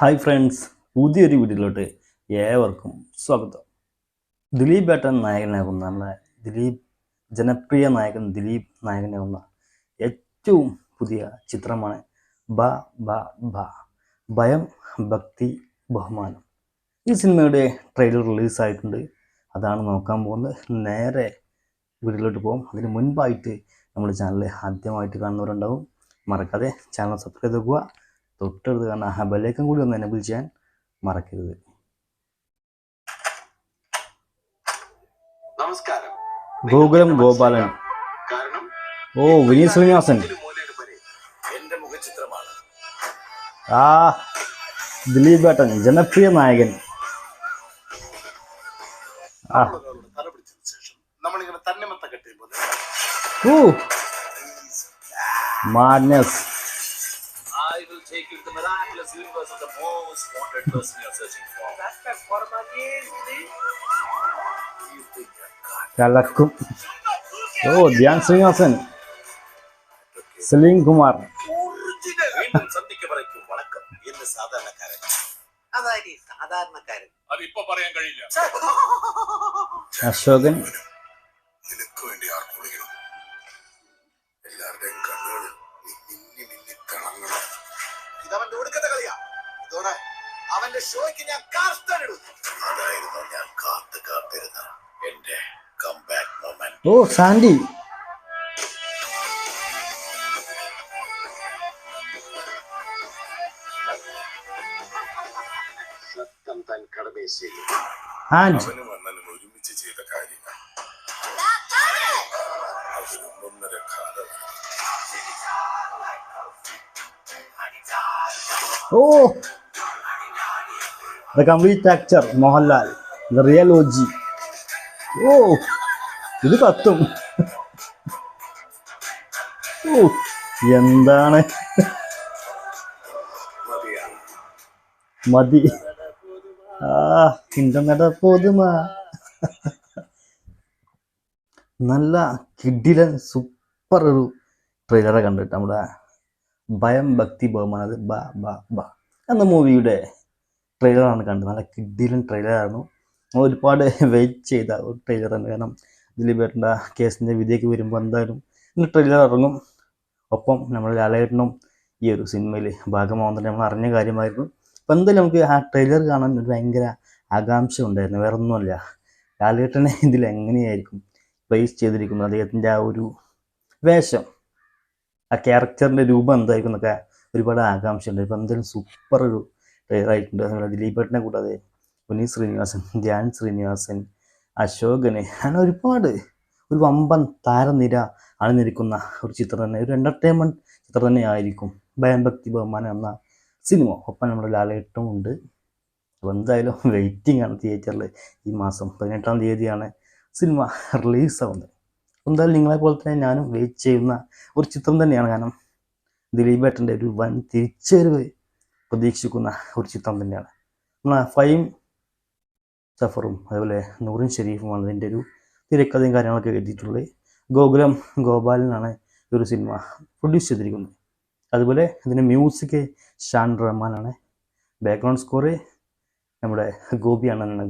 Hi friends, പുതിയൊരു വീഡിയോയിലോട്ട് ഏവർക്കും സ്വാഗതം. ദിലീപ് ഏട്ടൻ നായകനാകുന്ന നമ്മളെ ജനപ്രിയ നായകൻ ദിലീപ് നായകനാകുന്ന ഏറ്റവും പുതിയ ചിത്രമാണ് ബ ബ ബ ഭയം, ഭക്തി, ബഹുമാനം. ഈ സിനിമയുടെ ട്രെയിലർ റിലീസായിട്ടുണ്ട്. അതാണ് നോക്കാൻ പോകുന്നത്. നേരെ വീഡിയോയിലോട്ട് പോകും. അതിന് മുൻപായിട്ട് നമ്മുടെ ചാനൽ ആദ്യമായിട്ട് കാണുന്നവരുണ്ടാവും. മറക്കാതെ ചാനൽ സബ്സ്ക്രൈബ് ചെയ്യുക. തൊട്ടടുത്ത് കാണാൻ ആ ബെല്ലൈക്കൺ കൂടി ഒന്ന് എനേബിൾ ചെയ്യാൻ മറക്കരുത്. നമസ്കാരം. ഗോകുലം ഗോപാലൻ, വിനീത് ശ്രീനിവാസൻ, ദിലീപ് ഏട്ടൻ ജനപ്രിയ നായകൻ. Madness. I will take you to the miraculous universe of the most wanted person you're searching for. That's for money. You think കലക്കും. ധ്യാൻ ശ്രീനിവാസൻ, സലീം കുമാർ. വീണ്ടും സന്ധിക്ക് പറയ്ക്കും വണക്കം എന്ന് സാധാരണക്കാരൻ. അതായത് സാധാരണക്കാരൻ അതിപ്പോ പറയാൻ കഴിയില്ല. അശോകൻ. നിനക്ക് വേണ്ടി ആർക്കും വിളിക്കണം. എല്ലാവരുടെയും കണ്ണുകൾ മിന്നി മിന്നി തിളങ്ങണം. ഇതവന്റെ ഒടുക്കത്തെ കളിയാ. ഇതോടെ അവന്റെ ഷോയ്ക്ക് ഞാൻ കാർത്തിടും. അതായിരുന്നു ഞാൻ കാത്തിരുന്ന എന്റെ കംബാക്ക് മൊമെന്റ്. സാൻഡി. സത്യം താൻ കടമയെ ചെയ്യും. അവനും അണ്ണനും ഒരുമിച്ച് ചെയ്ത കാര്യങ്ങൾ അതിനൊന്നര കാലം. The complete actor Mohanlal, the real OG. ഇത് കത്തും. എന്താണ് മതി. ഇന്റർനെറ്റ് പോതുമാ. നല്ല കിഡിലൻ സൂപ്പർ ഒരു ട്രെയിലറെ കണ്ടിട്ട് നമ്മുടെ ഭയം, ഭക്തി, ബഹുമാനം, അത് ബ ബ ബ എന്ന മൂവിയുടെ ട്രെയിലറാണ് കണ്ടത്. നല്ല കിഡിലൻ ട്രെയിലറായിരുന്നു. നമ്മൾ ഒരുപാട് വെയിറ്റ് ചെയ്ത ഒരു ട്രെയിലറാണ്. കാരണം ദിലീപ് ഏട്ടൻ്റെ കേസിൻ്റെ വിധിയൊക്കെ വരുമ്പോൾ എന്തായാലും ഇന്ന് ട്രെയിലർ ഇറങ്ങും. ഒപ്പം നമ്മൾ ലാലേട്ടനും ഈ ഒരു സിനിമയിൽ ഭാഗമാവുന്നത് നമ്മൾ അറിഞ്ഞ കാര്യമായിരുന്നു. അപ്പം എന്തായാലും നമുക്ക് ആ ട്രെയിലർ കാണാൻ ഒരു ഭയങ്കര ആകാംക്ഷ ഉണ്ടായിരുന്നു. വേറെ ഒന്നുമല്ല, ലാലേട്ടനെ ഇതിൽ എങ്ങനെയായിരിക്കും പ്ലേസ് ചെയ്തിരിക്കുന്നത്, അദ്ദേഹത്തിൻ്റെ ആ ഒരു വേഷം, ആ ക്യാരക്ടറിൻ്റെ രൂപം എന്തായിരിക്കും എന്നൊക്കെ ഒരുപാട് ആകാംക്ഷ ഉണ്ട്. ഇപ്പം എന്തായാലും സൂപ്പർ ഒരു ട്രെയിലർ ആയിട്ടുണ്ട്. അതുപോലെ ദിലീപ് ഏട്ടനെ കൂടാതെ വിനീത് ശ്രീനിവാസൻ, ധ്യാൻ ശ്രീനിവാസൻ, അശോകന്, അങ്ങനെ ഒരുപാട് ഒരു വമ്പൻ താരനിര അണിനിരിക്കുന്ന ഒരു ചിത്രം തന്നെ, ഒരു എൻ്റർടൈൻമെൻറ്റ് ചിത്രം തന്നെ ആയിരിക്കും ഭയം, ഭക്തി, ബഹുമാനം എന്ന സിനിമ. ഒപ്പം നമ്മുടെ ലാലേട്ടനും ഉണ്ട്. അപ്പോൾ എന്തായാലും വെയിറ്റിംഗ് ആണ്. തിയേറ്ററിൽ ഈ മാസം 18-ാം തീയതിയാണ് സിനിമ റിലീസാവുന്നത്. എന്തായാലും നിങ്ങളെപ്പോലെ തന്നെ ഞാനും വെയിറ്റ് ചെയ്യുന്ന ഒരു ചിത്രം തന്നെയാണ്. കാരണം ദിലീപ് ഏട്ടൻ്റെ ഒരു വൻ തിരിച്ചുവരവ് പ്രതീക്ഷിക്കുന്ന ഒരു ചിത്രം തന്നെയാണ്. നമ്മളെ ഫൈം സഫറും അതുപോലെ നൂറിൻ ഷെരീഫുമാണ് ഇതിൻ്റെ ഒരു തിരക്കഥയും കാര്യങ്ങളൊക്കെ എഴുതിയിട്ടുള്ളത്. ഗോകുലം ഗോപാലനാണ് ഈ ഒരു സിനിമ പ്രൊഡ്യൂസ് ചെയ്തിരിക്കുന്നത്. അതുപോലെ ഇതിൻ്റെ മ്യൂസിക് ഷാൻ റഹ്മാനാണ്. ബാക്ക്ഗ്രൗണ്ട് സ്കോറ് നമ്മുടെ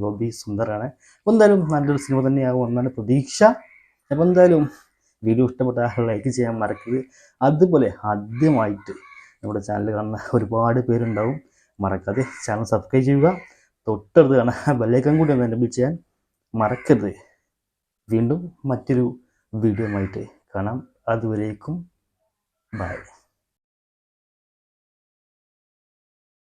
ഗോപി സുന്ദറാണ്. അപ്പോൾ എന്തായാലും നല്ലൊരു സിനിമ തന്നെയാകും എന്നാണ് പ്രതീക്ഷ. അപ്പോൾ എന്തായാലും വീഡിയോ ഇഷ്ടപ്പെട്ടാൽ ലൈക്ക് ചെയ്യാൻ മറക്കരുത്. അതുപോലെ ആദ്യമായിട്ട് നമ്മുടെ ചാനൽ കാണുന്ന ഒരുപാട് പേരുണ്ടാവും. മറക്കാതെ ചാനൽ സബ്സ്ക്രൈബ് ചെയ്യുക. തൊട്ടടുത്ത് കാണാൻ ബെല്ലൈക്കൺ കൂടി ഒന്ന് എനേബിൾ ചെയ്യാൻ മറക്കരുത്. വീണ്ടും മറ്റൊരു വീഡിയോ ആയിട്ട് കാണാം. അതുവരേക്കും ബൈ.